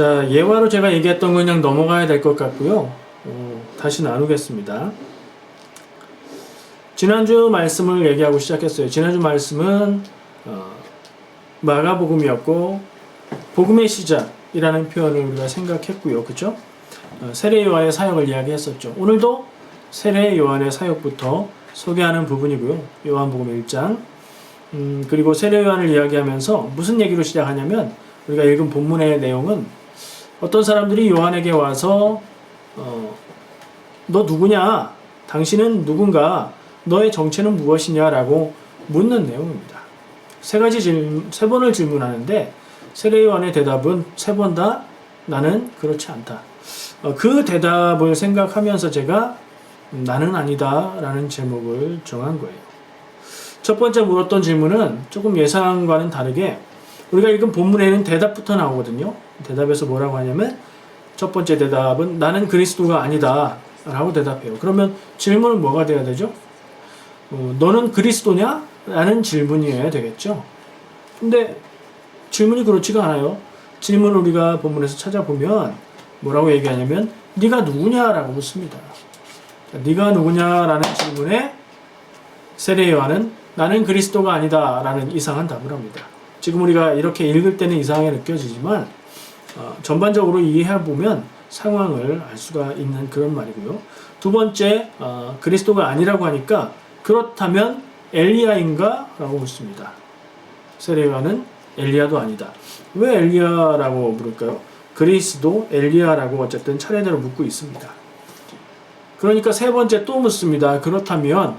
자, 예화로 제가 얘기했던 건 그냥 넘어가야 될 것 같고요. 다시 나누겠습니다. 지난주 말씀을 얘기하고 시작했어요. 지난주 말씀은 마가복음이었고 복음의 시작이라는 표현을 우리가 생각했고요. 그렇죠? 세례 요한의 사역을 이야기했었죠. 오늘도 세례 요한의 사역부터 소개하는 부분이고요. 요한복음 1장. 그리고 세례 요한을 이야기하면서 무슨 얘기로 시작하냐면 우리가 읽은 본문의 내용은 어떤 사람들이 요한에게 와서 너 누구냐? 당신은 누군가? 너의 정체는 무엇이냐라고 묻는 내용입니다. 세 번을 질문하는데 세례 요한의 대답은 세 번 다 나는 그렇지 않다. 그 대답을 생각하면서 제가 나는 아니다 라는 제목을 정한 거예요. 첫 번째 물었던 질문은 조금 예상과는 다르게 우리가 읽은 본문에는 대답부터 나오거든요. 대답에서 뭐라고 하냐면 첫 번째 대답은 나는 그리스도가 아니다 라고 대답해요. 그러면 질문은 뭐가 돼야 되죠? 너는 그리스도냐? 라는 질문이어야 되겠죠. 근데 질문이 그렇지가 않아요. 질문을 우리가 본문에서 찾아보면 뭐라고 얘기하냐면 네가 누구냐라고 묻습니다. 네가 누구냐라는 질문에 세례 요한은 나는 그리스도가 아니다 라는 이상한 답을 합니다. 지금 우리가 이렇게 읽을 때는 이상하게 느껴지지만 전반적으로 이해해보면 상황을 알 수가 있는 그런 말이고요. 두 번째 그리스도가 아니라고 하니까 그렇다면 엘리야인가? 라고 묻습니다. 세례 요한은 엘리야도 아니다. 왜 엘리야라고 물을까요? 그리스도, 엘리야라고 어쨌든 차례대로 묻고 있습니다. 그러니까 세 번째 또 묻습니다. 그렇다면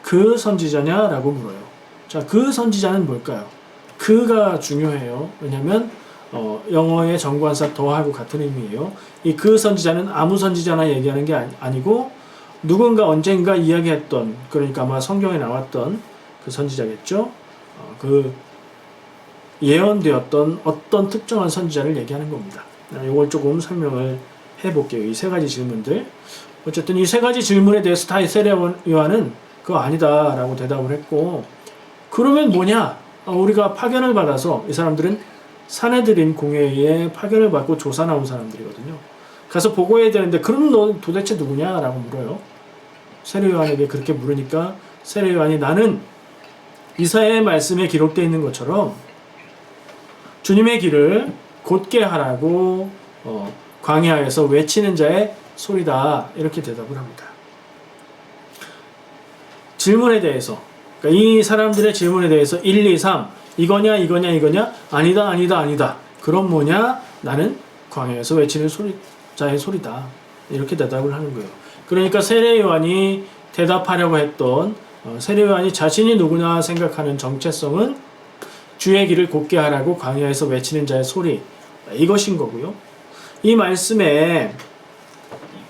그 선지자냐? 라고 물어요. 자, 그 선지자는 뭘까요? 그가 중요해요. 왜냐면 영어의 정관사 더하고 같은 의미예요. 이 그 선지자는 아무 선지자나 얘기하는 게 아니고 누군가 언젠가 이야기했던, 그러니까 아마 성경에 나왔던 그 선지자겠죠. 그 예언되었던 어떤 특정한 선지자를 얘기하는 겁니다. 이걸 조금 설명을 해볼게요. 이 세 가지 질문들. 어쨌든 이 세 가지 질문에 대해서 다 세례 요한은 그거 아니다 라고 대답을 했고, 그러면 뭐냐? 우리가 파견을 받아서 이 사람들은 사내들인 공회에 파견을 받고 조사 나온 사람들이거든요. 가서 보고해야 되는데 그럼 너 도대체 누구냐? 라고 물어요. 세례 요한에게 그렇게 물으니까 세례 요한이 나는 이사야의 말씀에 기록되어 있는 것처럼 주님의 길을 곧게 하라고 광야에서 외치는 자의 소리다 이렇게 대답을 합니다. 질문에 대해서, 그러니까 이 사람들의 질문에 대해서 1, 2, 3 이거냐 이거냐 이거냐 아니다 아니다 아니다 그럼 뭐냐? 나는 광야에서 외치는 자의 소리다 이렇게 대답을 하는 거예요. 그러니까 세례 요한이 대답하려고 했던 세례 요한이 자신이 누구나 생각하는 정체성은 주의 길을 곧게 하라고 광야에서 외치는 자의 소리, 이것인 거고요. 이 말씀에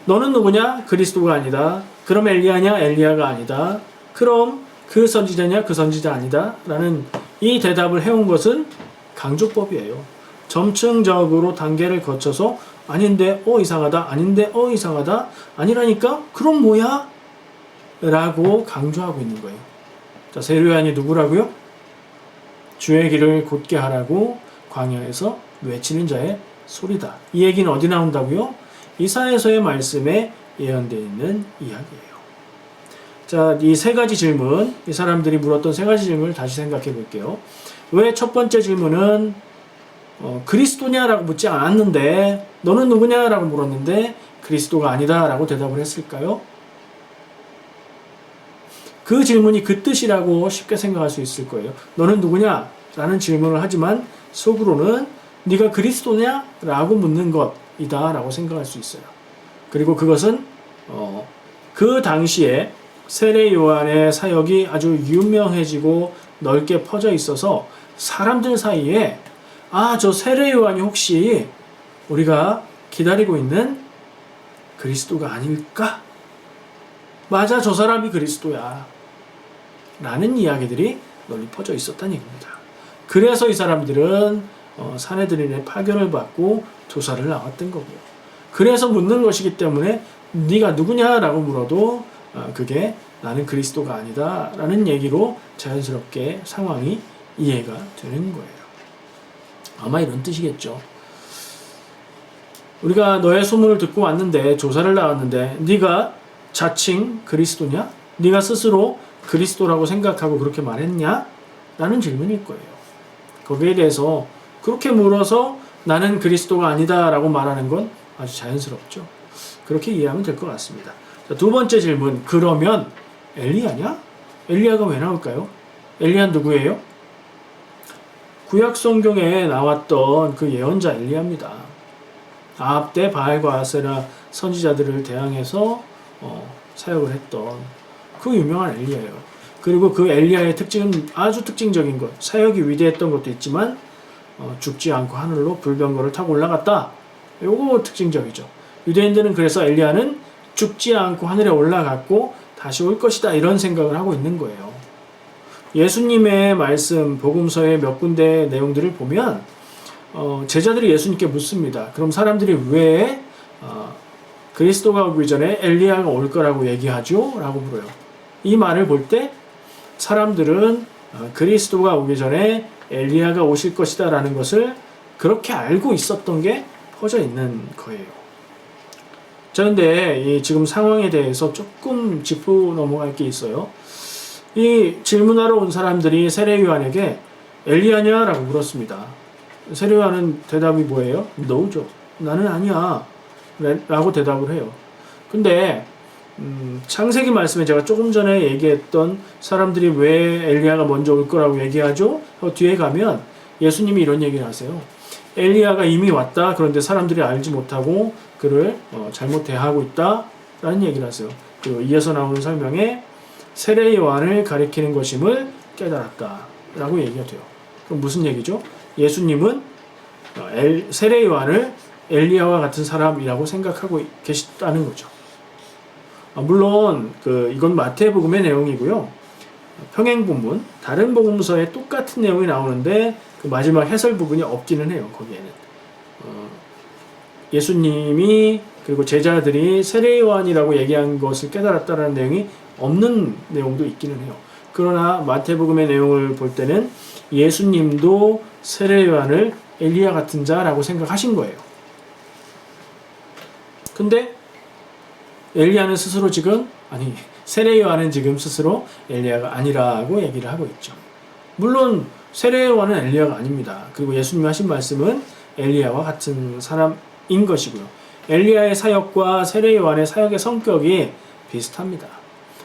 너는 누구냐? 그리스도가 아니다. 그럼 엘리야냐? 엘리야가 아니다. 그럼 그 선지자냐? 그 선지자 아니다. 라는 이 대답을 해온 것은 강조법이에요. 점층적으로 단계를 거쳐서 아닌데 이상하다. 아닌데 이상하다. 아니라니까? 그럼 뭐야? 라고 강조하고 있는 거예요. 자, 세례 요한이 누구라고요? 주의 길을 곧게 하라고 광야에서 외치는 자의 소리다. 이 얘기는 어디 나온다고요? 이사야서의 말씀에 예언되어 있는 이야기예요. 자, 이 세 가지 질문, 이 사람들이 물었던 세 가지 질문을 다시 생각해 볼게요. 왜 첫 번째 질문은 그리스도냐라고 묻지 않았는데 너는 누구냐라고 물었는데 그리스도가 아니다라고 대답을 했을까요? 그 질문이 그 뜻이라고 쉽게 생각할 수 있을 거예요. 너는 누구냐? 라는 질문을 하지만 속으로는 네가 그리스도냐? 라고 묻는 것이다 라고 생각할 수 있어요. 그리고 그것은 그 당시에 세례 요한의 사역이 아주 유명해지고 넓게 퍼져 있어서 사람들 사이에 저 세례 요한이 혹시 우리가 기다리고 있는 그리스도가 아닐까? 맞아, 저 사람이 그리스도야 라는 이야기들이 널리 퍼져 있었다는 얘기입니다. 그래서 이 사람들은 사내들인의 파견을 받고 조사를 나왔던 거고요. 그래서 묻는 것이기 때문에 네가 누구냐라고 물어도 그게 나는 그리스도가 아니다 라는 얘기로 자연스럽게 상황이 이해가 되는 거예요. 아마 이런 뜻이겠죠. 우리가 너의 소문을 듣고 왔는데, 조사를 나왔는데 네가 자칭 그리스도냐? 네가 스스로 그리스도라고 생각하고 그렇게 말했냐? 라는 질문일 거예요. 거기에 대해서 그렇게 물어서 나는 그리스도가 아니다 라고 말하는 건 아주 자연스럽죠. 그렇게 이해하면 될 것 같습니다. 자, 두 번째 질문. 그러면 엘리야냐? 엘리야가 왜 나올까요? 엘리야 누구예요? 구약 성경에 나왔던 그 예언자 엘리야입니다. 아합 때 바알과 아세라 선지자들을 대항해서 사역을 했던 그 유명한 엘리야예요. 그리고 그 엘리야의 특징은 아주 특징적인 것. 사역이 위대했던 것도 있지만 죽지 않고 하늘로 불병거를 타고 올라갔다. 요거 특징적이죠. 유대인들은 그래서 엘리야는 죽지 않고 하늘에 올라갔고 다시 올 것이다 이런 생각을 하고 있는 거예요. 예수님의 말씀 복음서의 몇 군데 내용들을 보면 제자들이 예수님께 묻습니다. 그럼 사람들이 왜 그리스도가 오기 전에 엘리야가 올 거라고 얘기하죠? 라고 물어요. 이 말을 볼 때 사람들은 그리스도가 오기 전에 엘리야가 오실 것이다 라는 것을 그렇게 알고 있었던 게 퍼져 있는 거예요. 자, 근데 지금 상황에 대해서 조금 짚고 넘어갈 게 있어요. 이 질문하러 온 사람들이 세례 요한에게 엘리야냐? 라고 물었습니다. 세례 요한은 대답이 뭐예요? No죠. 나는 아니야. 라고 대답을 해요. 근데 창세기 말씀에 제가 조금 전에 얘기했던 사람들이 왜 엘리야가 먼저 올 거라고 얘기하죠? 뒤에 가면 예수님이 이런 얘기를 하세요. 엘리야가 이미 왔다. 그런데 사람들이 알지 못하고 그를 잘못 대하고 있다. 라는 얘기를 하세요. 그리고 이어서 나오는 설명에 세례 요한을 가리키는 것임을 깨달았다. 라고 얘기가 돼요. 그럼 무슨 얘기죠? 예수님은 세례 요한을 엘리야와 같은 사람이라고 생각하고 계시다는 거죠. 물론 이건 마태복음의 내용이고요. 평행본문 다른 복음서에 똑같은 내용이 나오는데 그 마지막 해설 부분이 없기는 해요. 거기에는 예수님이 그리고 제자들이 세례 요한이라고 얘기한 것을 깨달았다는 내용이 없는 내용도 있기는 해요. 그러나 마태복음의 내용을 볼 때는 예수님도 세례 요한을 엘리야 같은 자라고 생각하신 거예요. 근데 엘리야는 스스로 세례 요한은 지금 스스로 엘리야가 아니라고 얘기를 하고 있죠. 물론 세례 요한은 엘리야가 아닙니다. 그리고 예수님이 하신 말씀은 엘리야와 같은 사람인 것이고요. 엘리야의 사역과 세례 요한의 사역의 성격이 비슷합니다.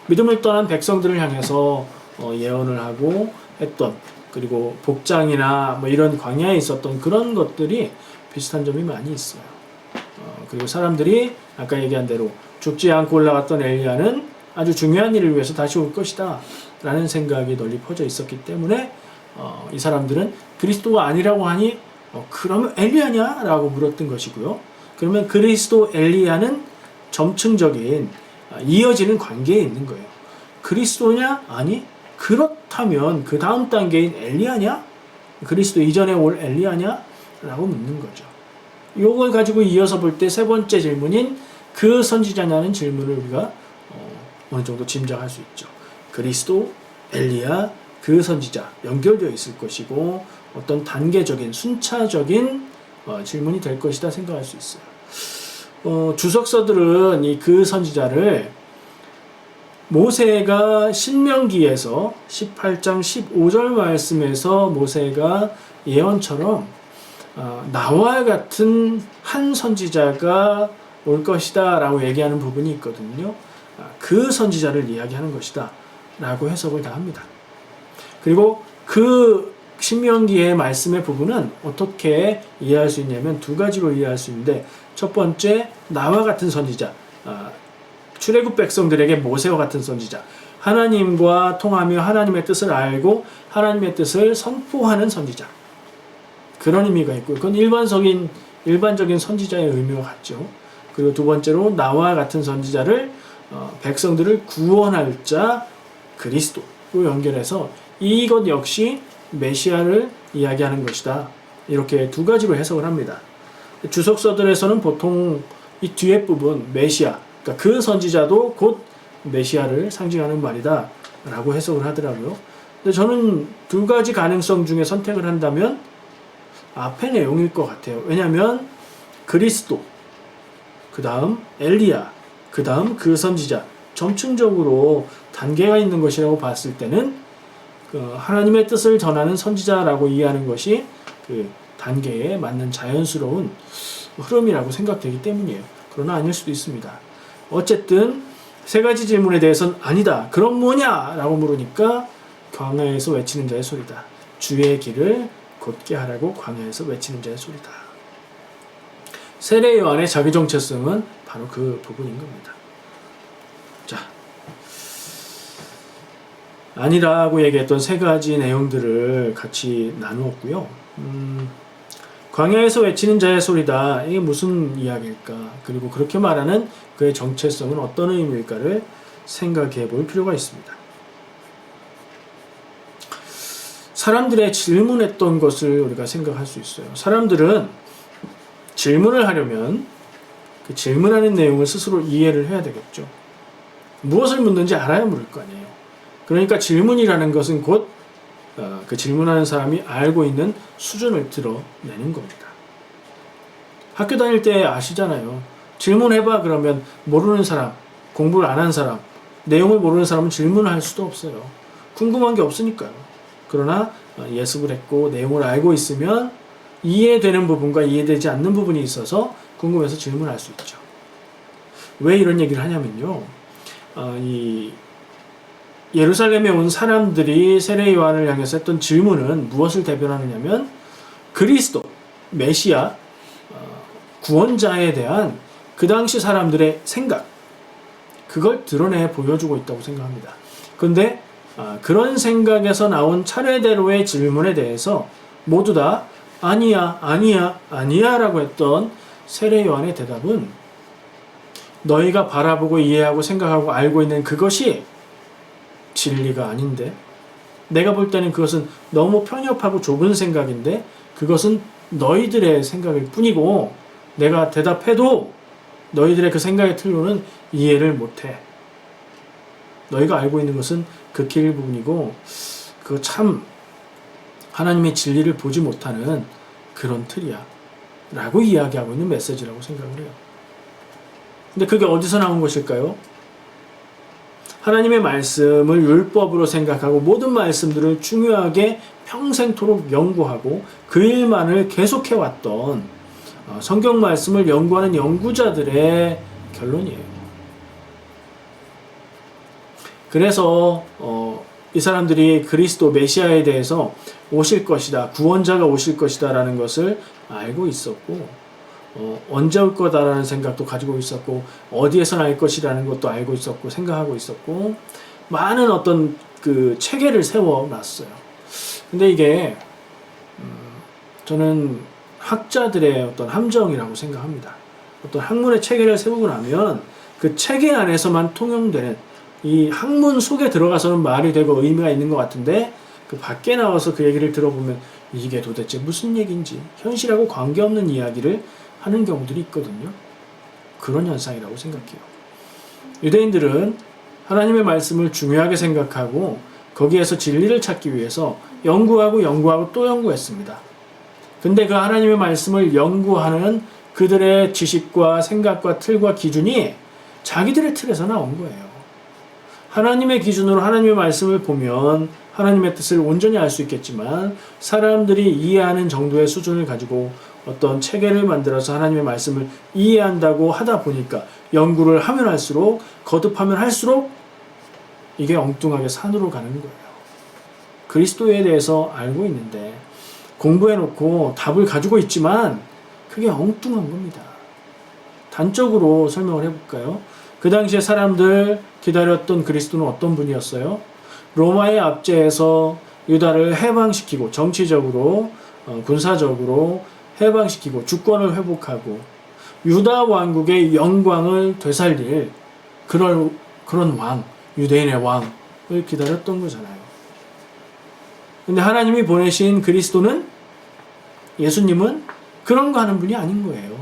믿음을 떠난 백성들을 향해서 예언을 하고 했던, 그리고 복장이나 이런 광야에 있었던 그런 것들이 비슷한 점이 많이 있어요. 그리고 사람들이 아까 얘기한 대로 죽지 않고 올라갔던 엘리야는 아주 중요한 일을 위해서 다시 올 것이다 라는 생각이 널리 퍼져 있었기 때문에 이 사람들은 그리스도가 아니라고 하니 그러면 엘리야냐? 라고 물었던 것이고요. 그러면 그리스도 엘리야는 점층적인 이어지는 관계에 있는 거예요. 그리스도냐? 아니 그렇다면 그 다음 단계인 엘리야냐? 그리스도 이전에 올 엘리야냐? 라고 묻는 거죠. 이걸 가지고 이어서 볼 때 세 번째 질문인 그 선지자냐는 질문을 우리가 어느 정도 짐작할 수 있죠. 그리스도, 엘리야, 그 선지자 연결되어 있을 것이고 어떤 단계적인 순차적인 질문이 될 것이다 생각할 수 있어요. 주석서들은 이 그 선지자를 모세가 신명기에서 18장 15절 말씀에서 모세가 예언처럼 나와 같은 한 선지자가 올 것이다 라고 얘기하는 부분이 있거든요. 그 선지자를 이야기하는 것이다 라고 해석을 다 합니다. 그리고 그 신명기의 말씀의 부분은 어떻게 이해할 수 있냐면 두 가지로 이해할 수 있는데, 첫 번째 나와 같은 선지자, 출애굽 백성들에게 모세와 같은 선지자, 하나님과 통하며 하나님의 뜻을 알고 하나님의 뜻을 선포하는 선지자, 그런 의미가 있고 그건 일반적인 선지자의 의미와 같죠. 그리고 두 번째로 나와 같은 선지자를 백성들을 구원할 자 그리스도로 연결해서 이것 역시 메시아를 이야기하는 것이다. 이렇게 두 가지로 해석을 합니다. 주석서들에서는 보통 이 뒤에 부분 메시아, 그러니까 그 선지자도 곧 메시아를 상징하는 말이다 라고 해석을 하더라고요. 근데 저는 두 가지 가능성 중에 선택을 한다면 앞의 내용일 것 같아요. 왜냐하면 그리스도, 그 다음 엘리야, 그 다음 그 선지자, 점층적으로 단계가 있는 것이라고 봤을 때는 하나님의 뜻을 전하는 선지자라고 이해하는 것이 그 단계에 맞는 자연스러운 흐름이라고 생각되기 때문이에요. 그러나 아닐 수도 있습니다. 어쨌든 세 가지 질문에 대해서는 아니다. 그럼 뭐냐? 라고 물으니까 광야에서 외치는 자의 소리다. 주의 길을 곧게 하라고 광야에서 외치는 자의 소리다. 세례 요한의 자기 정체성은 바로 그 부분인 겁니다. 자, 아니라고 얘기했던 세 가지 내용들을 같이 나누었고요. 광야에서 외치는 자의 소리다. 이게 무슨 이야기일까? 그리고 그렇게 말하는 그의 정체성은 어떤 의미일까를 생각해 볼 필요가 있습니다. 사람들의 질문했던 것을 우리가 생각할 수 있어요. 사람들은 질문을 하려면 그 질문하는 내용을 스스로 이해를 해야 되겠죠. 무엇을 묻는지 알아야 물을 거 아니에요. 그러니까 질문이라는 것은 곧 그 질문하는 사람이 알고 있는 수준을 드러내는 겁니다. 학교 다닐 때 아시잖아요. 질문해봐 그러면 모르는 사람, 공부를 안 한 사람, 내용을 모르는 사람은 질문을 할 수도 없어요. 궁금한 게 없으니까요. 그러나 예습을 했고 내용을 알고 있으면 이해되는 부분과 이해되지 않는 부분이 있어서 궁금해서 질문할 수 있죠. 왜 이런 얘기를 하냐면요. 이 예루살렘에 온 사람들이 세례 요한을 향해서 했던 질문은 무엇을 대변하느냐면 그리스도, 메시아, 구원자에 대한 그 당시 사람들의 생각, 그걸 드러내 보여주고 있다고 생각합니다. 그런데 그런 생각에서 나온 차례대로의 질문에 대해서 모두 다 아니야, 아니야, 아니야 라고 했던 세례 요한의 대답은 너희가 바라보고 이해하고 생각하고 알고 있는 그것이 진리가 아닌데, 내가 볼 때는 그것은 너무 편협하고 좁은 생각인데 그것은 너희들의 생각일 뿐이고 내가 대답해도 너희들의 그 생각의 틀로는 이해를 못해. 너희가 알고 있는 것은 극히 일부분이고 그거 참 하나님의 진리를 보지 못하는 그런 틀이야 라고 이야기하고 있는 메시지라고 생각을 해요. 근데 그게 어디서 나온 것일까요? 하나님의 말씀을 율법으로 생각하고 모든 말씀들을 중요하게 평생토록 연구하고 그 일만을 계속해왔던 성경 말씀을 연구하는 연구자들의 결론이에요. 그래서 이 사람들이 그리스도 메시아에 대해서 오실 것이다, 구원자가 오실 것이다 라는 것을 알고 있었고 언제 올 거다라는 생각도 가지고 있었고 어디에서 날 것이라는 것도 알고 있었고 생각하고 있었고 많은 어떤 그 체계를 세워놨어요. 근데 이게 저는 학자들의 어떤 함정이라고 생각합니다. 어떤 학문의 체계를 세우고 나면 그 체계 안에서만 통용되는, 이 학문 속에 들어가서는 말이 되고 의미가 있는 것 같은데 그 밖에 나와서 그 얘기를 들어보면 이게 도대체 무슨 얘기인지 현실하고 관계없는 이야기를 하는 경우들이 있거든요. 그런 현상이라고 생각해요. 유대인들은 하나님의 말씀을 중요하게 생각하고 거기에서 진리를 찾기 위해서 연구하고 또 연구했습니다. 근데 그 하나님의 말씀을 연구하는 그들의 지식과 생각과 틀과 기준이 자기들의 틀에서 나온 거예요. 하나님의 기준으로 하나님의 말씀을 보면 하나님의 뜻을 온전히 알 수 있겠지만 사람들이 이해하는 정도의 수준을 가지고 어떤 체계를 만들어서 하나님의 말씀을 이해한다고 하다 보니까 연구를 하면 할수록 거듭하면 할수록 이게 엉뚱하게 산으로 가는 거예요. 그리스도에 대해서 알고 있는데 공부해놓고 답을 가지고 있지만 그게 엉뚱한 겁니다. 단적으로 설명을 해볼까요? 그 당시에 사람들 기다렸던 그리스도는 어떤 분이었어요? 로마의 압제에서 유다를 해방시키고 정치적으로 군사적으로 해방시키고 주권을 회복하고 유다 왕국의 영광을 되살릴 그런 왕, 유대인의 왕을 기다렸던 거잖아요. 근데 하나님이 보내신 그리스도는, 예수님은 그런 거 하는 분이 아닌 거예요.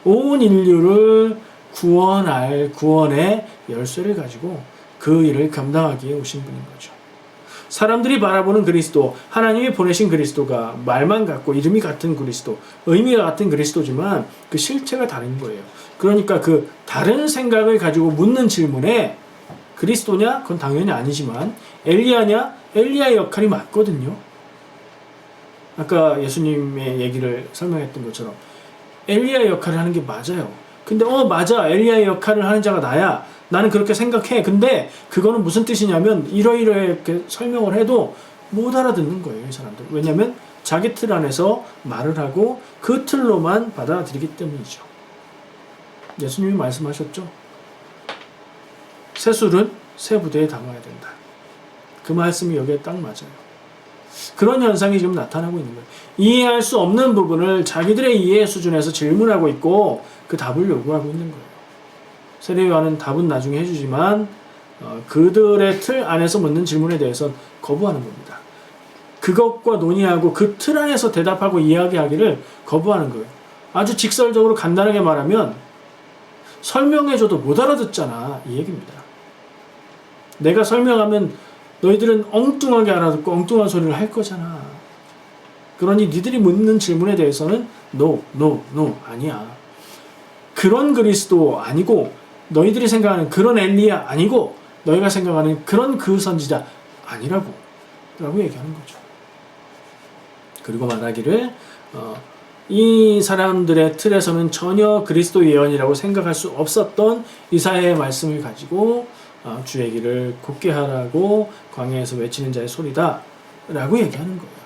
온 인류를 구원할 구원의 열쇠를 가지고 그 일을 감당하기에 오신 분인 거죠. 사람들이 바라보는 그리스도, 하나님이 보내신 그리스도가 말만 같고 이름이 같은 그리스도, 의미가 같은 그리스도지만 그 실체가 다른 거예요. 그러니까 그 다른 생각을 가지고 묻는 질문에 그리스도냐? 그건 당연히 아니지만 엘리야냐? 엘리야의 역할이 맞거든요. 아까 예수님의 얘기를 설명했던 것처럼 엘리야의 역할을 하는 게 맞아요. 근데 맞아, 엘리야의 역할을 하는 자가 나야, 나는 그렇게 생각해. 근데 그거는 무슨 뜻이냐면 이러이러하게 설명을 해도 못 알아듣는 거예요, 이 사람들. 왜냐하면 자기 틀 안에서 말을 하고 그 틀로만 받아들이기 때문이죠. 예수님이 말씀하셨죠. 새술은 새 부대에 담아야 된다. 그 말씀이 여기에 딱 맞아요. 그런 현상이 지금 나타나고 있는 거예요. 이해할 수 없는 부분을 자기들의 이해 수준에서 질문하고 있고 그 답을 요구하고 있는 거예요. 세례요한은 답은 나중에 해주지만 그들의 틀 안에서 묻는 질문에 대해서는 거부하는 겁니다. 그것과 논의하고 그 틀 안에서 대답하고 이야기하기를 거부하는 거예요. 아주 직설적으로 간단하게 말하면 설명해줘도 못 알아듣잖아, 이 얘기입니다. 내가 설명하면 너희들은 엉뚱하게 알아듣고 엉뚱한 소리를 할 거잖아. 그러니 니들이 묻는 질문에 대해서는 no, 아니야. 그런 그리스도 아니고 너희들이 생각하는 그런 엘리야 아니고 너희가 생각하는 그런 그 선지자 아니라고 라고 얘기하는 거죠. 그리고 말하기를 이 사람들의 틀에서는 전혀 그리스도 예언이라고 생각할 수 없었던 이사야의 말씀을 가지고 주의 길을 곱게 하라고 광야에서 외치는 자의 소리다 라고 얘기하는 거예요.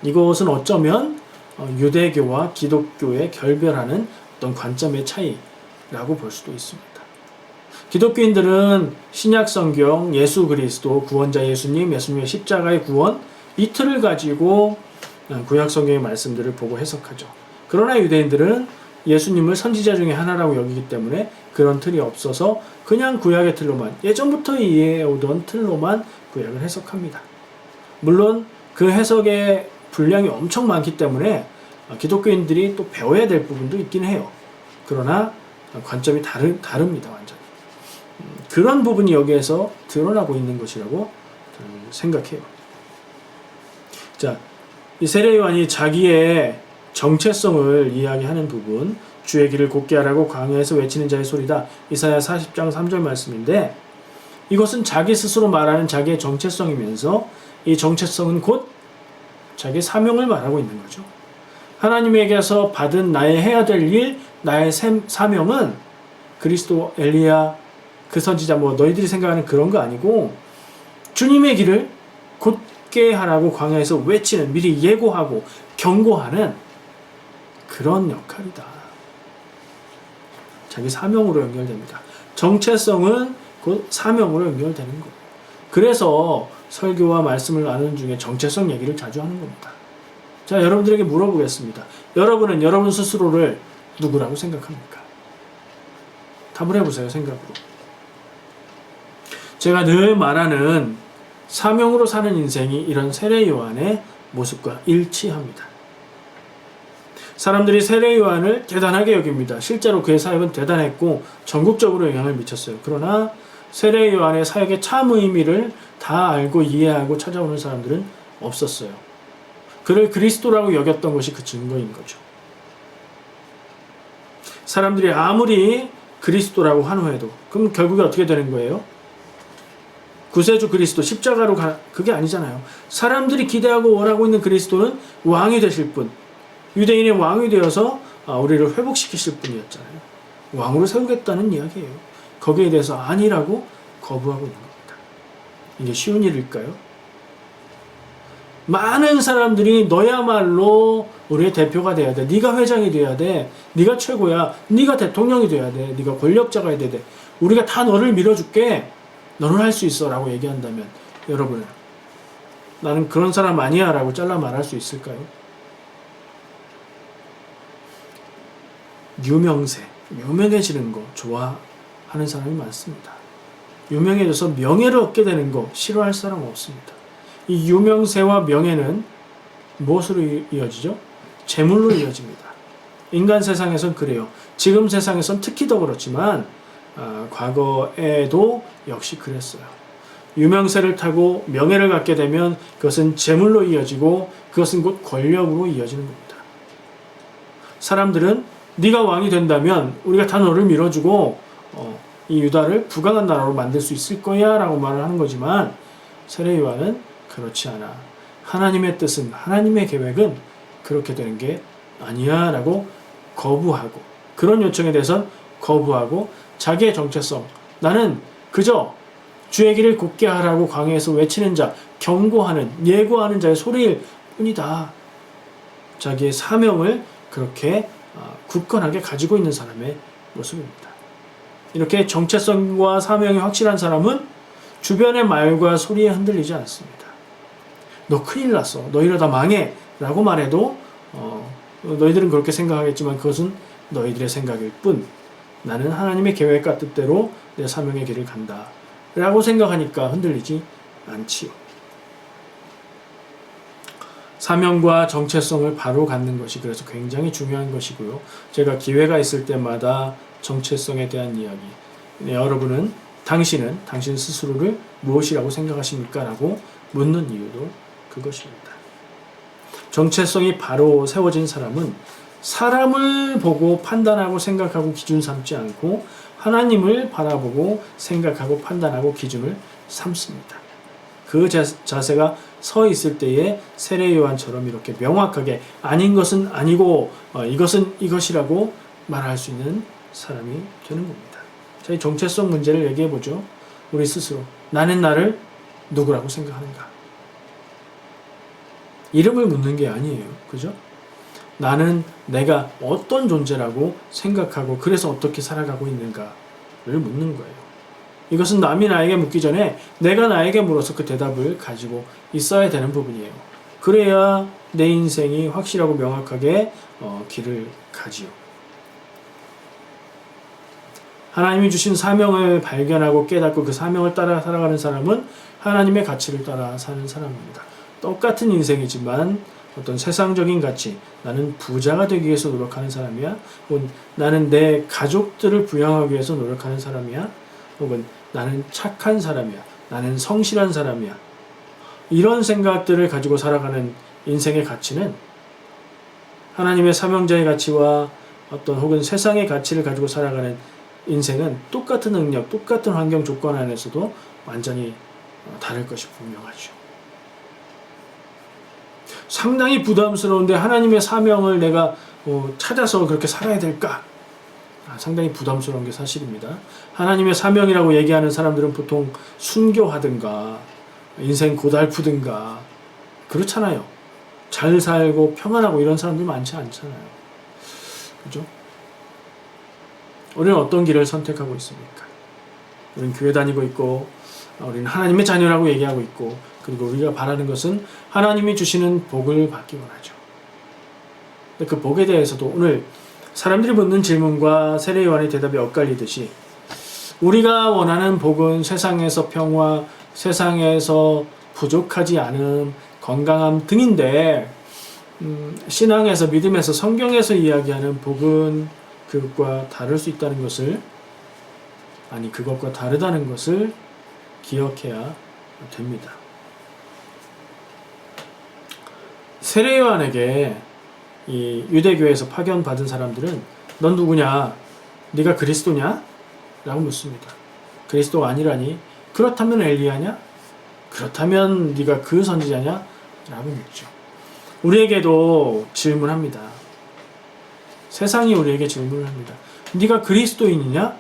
이것은 어쩌면 유대교와 기독교의 결별하는 어떤 관점의 차이라고 볼 수도 있습니다. 기독교인들은 신약 성경, 예수 그리스도, 구원자 예수님, 예수님의 십자가의 구원 이 틀을 가지고 구약 성경의 말씀들을 보고 해석하죠. 그러나 유대인들은 예수님을 선지자 중에 하나라고 여기기 때문에 그런 틀이 없어서 그냥 구약의 틀로만, 예전부터 이해해오던 틀로만 구약을 해석합니다. 물론 그 해석의 분량이 엄청 많기 때문에 기독교인들이 또 배워야 될 부분도 있긴 해요. 그러나 관점이 다릅니다, 완전히. 그런 부분이 여기에서 드러나고 있는 것이라고 저는 생각해요. 자, 이 세례요한이 자기의 정체성을 이야기하는 부분, 주의 길을 곱게 하라고 광야에서 외치는 자의 소리다. 이사야 40장 3절 말씀인데 이것은 자기 스스로 말하는 자기의 정체성이면서 이 정체성은 곧 자기 사명을 말하고 있는 거죠. 하나님에게서 받은 나의 해야 될 일, 나의 사명은 그리스도, 엘리야, 그 선지자 너희들이 생각하는 그런 거 아니고 주님의 길을 곧게 하라고 광야에서 외치는, 미리 예고하고 경고하는 그런 역할이다. 자기 사명으로 연결됩니다. 정체성은 곧 사명으로 연결되는 거예요. 그래서 설교와 말씀을 나누는 중에 정체성 얘기를 자주 하는 겁니다. 자, 여러분들에게 물어보겠습니다. 여러분은 여러분 스스로를 누구라고 생각합니까? 답을 해보세요, 생각으로. 제가 늘 말하는 사명으로 사는 인생이 이런 세례 요한의 모습과 일치합니다. 사람들이 세례 요한을 대단하게 여깁니다. 실제로 그의 사역은 대단했고 전국적으로 영향을 미쳤어요. 그러나 세례 요한의 사역의 참 의미를 다 알고 이해하고 찾아오는 사람들은 없었어요. 그를 그리스도라고 여겼던 것이 그 증거인 거죠. 사람들이 아무리 그리스도라고 환호해도 그럼 결국에 어떻게 되는 거예요? 구세주 그리스도 십자가로 그게 아니잖아요. 사람들이 기대하고 원하고 있는 그리스도는 왕이 되실 분, 유대인의 왕이 되어서 우리를 회복시키실 분이었잖아요. 왕으로 세우겠다는 이야기예요. 거기에 대해서 아니라고 거부하고 있는 겁니다. 이게 쉬운 일일까요? 많은 사람들이 너야말로 우리의 대표가 돼야 돼. 네가 회장이 돼야 돼. 네가 최고야. 네가 대통령이 돼야 돼. 네가 권력자가 돼야 돼. 우리가 다 너를 밀어줄게. 너는 할 수 있어 라고 얘기한다면 여러분, 나는 그런 사람 아니야 라고 잘라 말할 수 있을까요? 유명세, 유명해지는 거 좋아하는 사람이 많습니다. 유명해져서 명예를 얻게 되는 거 싫어할 사람 없습니다. 이 유명세와 명예는 무엇으로 이어지죠? 재물로 이어집니다. 인간 세상에선 그래요. 지금 세상에선 특히 더 그렇지만 과거에도 역시 그랬어요. 유명세를 타고 명예를 갖게 되면 그것은 재물로 이어지고 그것은 곧 권력으로 이어지는 겁니다. 사람들은 네가 왕이 된다면 우리가 다 너를 밀어주고 이 유다를 부강한 나라로 만들 수 있을 거야 라고 말을 하는 거지만 세례 요한은 그렇지 않아. 하나님의 뜻은, 하나님의 계획은 그렇게 되는 게 아니야 라고 거부하고, 그런 요청에 대해선 거부하고 자기의 정체성, 나는 그저 주의 길을 곧게 하라고 광야에서 외치는 자, 경고하는, 예고하는 자의 소리일 뿐이다. 자기의 사명을 그렇게 굳건하게 가지고 있는 사람의 모습입니다. 이렇게 정체성과 사명이 확실한 사람은 주변의 말과 소리에 흔들리지 않습니다. 너 큰일 났어. 너 이러다 망해. 라고 말해도 너희들은 그렇게 생각하겠지만 그것은 너희들의 생각일 뿐, 나는 하나님의 계획과 뜻대로 내 사명의 길을 간다 라고 생각하니까 흔들리지 않지요. 사명과 정체성을 바로 갖는 것이 그래서 굉장히 중요한 것이고요. 제가 기회가 있을 때마다 정체성에 대한 이야기, 여러분은 당신 스스로를 무엇이라고 생각하십니까? 라고 묻는 이유도 그것입니다. 정체성이 바로 세워진 사람은 사람을 보고 판단하고 생각하고 기준 삼지 않고 하나님을 바라보고 생각하고 판단하고 기준을 삼습니다. 그 자세가 서 있을 때에 세례 요한처럼 이렇게 명확하게 아닌 것은 아니고 이것은 이것이라고 말할 수 있는 사람이 되는 겁니다. 자, 이 정체성 문제를 얘기해 보죠. 우리 스스로 나는 나를 누구라고 생각하는가? 이름을 묻는 게 아니에요. 그죠? 나는 내가 어떤 존재라고 생각하고 그래서 어떻게 살아가고 있는가를 묻는 거예요. 이것은 남이 나에게 묻기 전에 내가 나에게 물어서 그 대답을 가지고 있어야 되는 부분이에요. 그래야 내 인생이 확실하고 명확하게 길을 가지요. 하나님이 주신 사명을 발견하고 깨닫고 그 사명을 따라 살아가는 사람은 하나님의 가치를 따라 사는 사람입니다. 똑같은 인생이지만 어떤 세상적인 가치, 나는 부자가 되기 위해서 노력하는 사람이야? 혹은 나는 내 가족들을 부양하기 위해서 노력하는 사람이야? 혹은 나는 착한 사람이야? 나는 성실한 사람이야? 이런 생각들을 가지고 살아가는 인생의 가치는 하나님의 사명자의 가치와 어떤 혹은 세상의 가치를 가지고 살아가는 인생은 똑같은 능력, 똑같은 환경 조건 안에서도 완전히 다를 것이 분명하죠. 상당히 부담스러운데 하나님의 사명을 내가 찾아서 그렇게 살아야 될까? 상당히 부담스러운 게 사실입니다. 하나님의 사명이라고 얘기하는 사람들은 보통 순교하든가 인생 고달프든가 그렇잖아요. 잘 살고 평안하고 이런 사람들 많지 않잖아요. 그죠? 우리는 어떤 길을 선택하고 있습니까? 우리는 교회 다니고 있고 우리는 하나님의 자녀라고 얘기하고 있고, 그리고 우리가 바라는 것은 하나님이 주시는 복을 받기 원하죠. 근데 그 복에 대해서도 오늘 사람들이 묻는 질문과 세례 요한의 대답이 엇갈리듯이 우리가 원하는 복은 세상에서 평화, 세상에서 부족하지 않음, 건강함 등인데 신앙에서, 믿음에서, 성경에서 이야기하는 복은 그것과 다를 수 있다는 것을, 아니 그것과 다르다는 것을 기억해야 됩니다. 세례 요한에게 이 유대교회에서 파견받은 사람들은 넌 누구냐? 네가 그리스도냐? 라고 묻습니다. 그리스도가 아니라니? 그렇다면 엘리야냐? 그렇다면 네가 그 선지자냐? 라고 묻죠. 우리에게도 질문합니다. 세상이 우리에게 질문을 합니다. 네가 그리스도인이냐?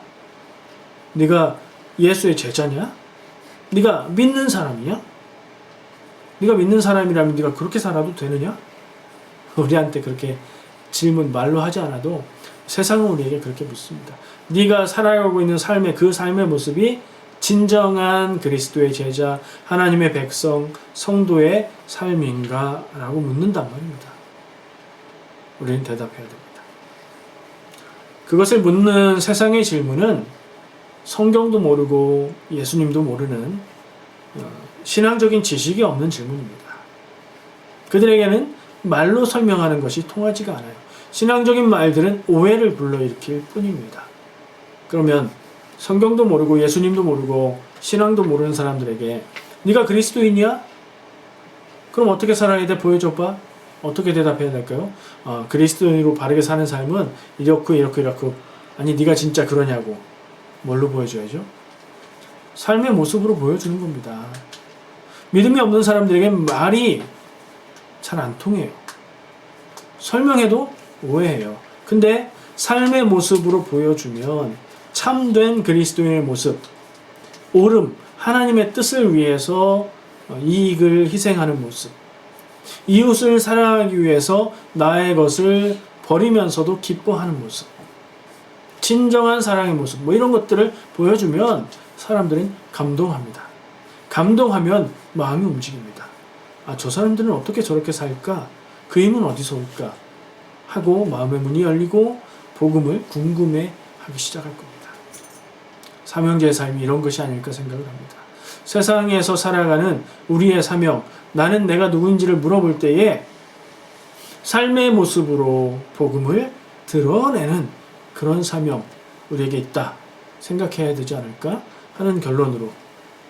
네가 예수의 제자냐? 네가 믿는 사람이냐? 네가 믿는 사람이라면 네가 그렇게 살아도 되느냐? 우리한테 그렇게 질문 말로 하지 않아도 세상은 우리에게 그렇게 묻습니다. 네가 살아가고 있는 삶의 그 삶의 모습이 진정한 그리스도의 제자, 하나님의 백성, 성도의 삶인가? 라고 묻는단 말입니다. 우리는 대답해야 됩니다. 그것을 묻는 세상의 질문은 성경도 모르고 예수님도 모르는 신앙적인 지식이 없는 질문입니다. 그들에게는 말로 설명하는 것이 통하지가 않아요. 신앙적인 말들은 오해를 불러일으킬 뿐입니다. 그러면 성경도 모르고 예수님도 모르고 신앙도 모르는 사람들에게 네가 그리스도인이야? 그럼 어떻게 살아야 돼? 보여줘봐. 어떻게 대답해야 될까요? 그리스도인으로 바르게 사는 삶은 이렇고. 아니 네가 진짜 그러냐고. 뭘로 보여줘야죠? 삶의 모습으로 보여주는 겁니다. 믿음이 없는 사람들에게 말이 잘 안 통해요. 설명해도 오해해요. 근데 삶의 모습으로 보여주면 참된 그리스도인의 모습, 옳음, 하나님의 뜻을 위해서 이익을 희생하는 모습, 이웃을 사랑하기 위해서 나의 것을 버리면서도 기뻐하는 모습, 진정한 사랑의 모습, 이런 것들을 보여주면 사람들은 감동합니다. 감동하면 마음이 움직입니다. 저 사람들은 어떻게 저렇게 살까? 그 힘은 어디서 올까? 하고 마음의 문이 열리고 복음을 궁금해 하기 시작할 겁니다. 사명자의 삶이 이런 것이 아닐까 생각을 합니다. 세상에서 살아가는 우리의 사명, 나는 내가 누구인지를 물어볼 때에 삶의 모습으로 복음을 드러내는 그런 사명 우리에게 있다 생각해야 되지 않을까 하는 결론으로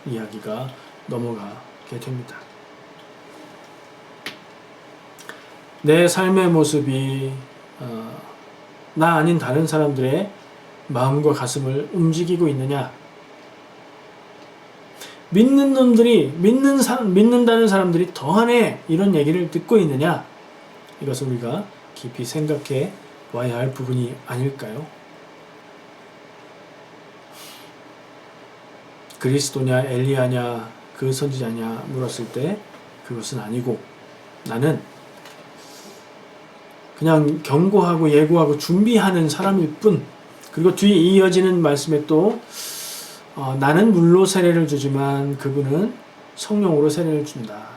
이야기가 넘어가게 됩니다. 내 삶의 모습이 나 아닌 다른 사람들의 마음과 가슴을 움직이고 있느냐? 믿는 놈들이 믿는다는 사람들이 더하네 이런 얘기를 듣고 있느냐? 이것을 우리가 깊이 생각해 와야 할 부분이 아닐까요? 그리스도냐 엘리야냐 그 선지자냐 물었을 때 그것은 아니고 나는 그냥 경고하고 예고하고 준비하는 사람일 뿐. 그리고 뒤에 이어지는 말씀에 또 나는 물로 세례를 주지만 그분은 성령으로 세례를 준다.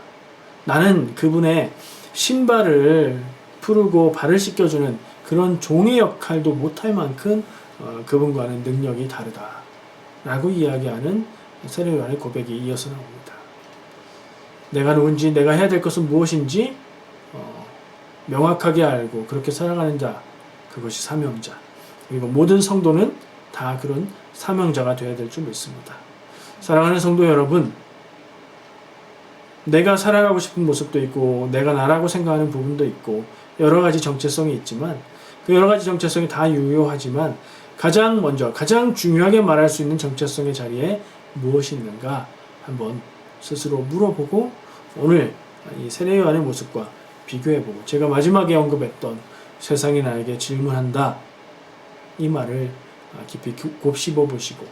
나는 그분의 신발을 풀고 발을 씻겨주는 그런 종의 역할도 못할 만큼 그분과는 능력이 다르다 라고 이야기하는 세례 요한의 고백이 이어서 나옵니다. 내가 누군지 내가 해야 될 것은 무엇인지 명확하게 알고 그렇게 살아가는 자, 그것이 사명자. 그리고 모든 성도는 다 그런 사명자가 되어야 될 줄 믿습니다. 사랑하는 성도 여러분, 내가 살아가고 싶은 모습도 있고 내가 나라고 생각하는 부분도 있고 여러 가지 정체성이 있지만 그 여러 가지 정체성이 다 유효하지만 가장 먼저 가장 중요하게 말할 수 있는 정체성의 자리에 무엇이 있는가 한번 스스로 물어보고 오늘 이 세례 요한의 모습과 비교해보고 제가 마지막에 언급했던 세상이 나에게 질문한다 이 말을 깊이 곱씹어 보시고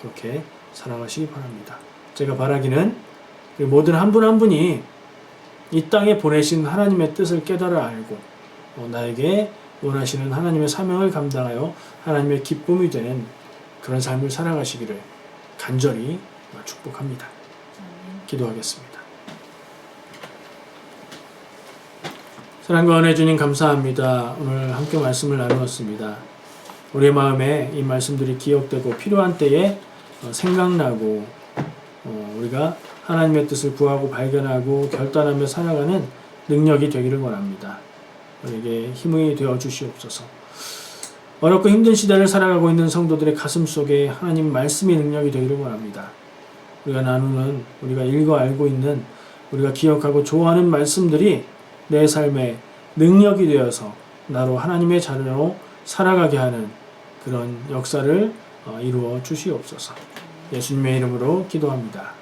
그렇게 살아가시기 바랍니다. 제가 바라기는 모든 한 분 한 분이 이 땅에 보내신 하나님의 뜻을 깨달아 알고 나에게 원하시는 하나님의 사명을 감당하여 하나님의 기쁨이 되는 그런 삶을 살아가시기를 간절히 축복합니다. 기도하겠습니다. 사랑과 은혜 주님 감사합니다. 오늘 함께 말씀을 나누었습니다. 우리의 마음에 이 말씀들이 기억되고 필요한 때에 생각나고 우리가 하나님의 뜻을 구하고 발견하고 결단하며 살아가는 능력이 되기를 원합니다. 우리에게 힘이 되어 주시옵소서. 어렵고 힘든 시대를 살아가고 있는 성도들의 가슴 속에 하나님 말씀의 능력이 되기를 원합니다. 우리가 나누는, 우리가 읽어 알고 있는, 우리가 기억하고 좋아하는 말씀들이 내 삶의 능력이 되어서 나로 하나님의 자녀로 살아가게 하는 그런 역사를 이루어 주시옵소서. 예수님의 이름으로 기도합니다.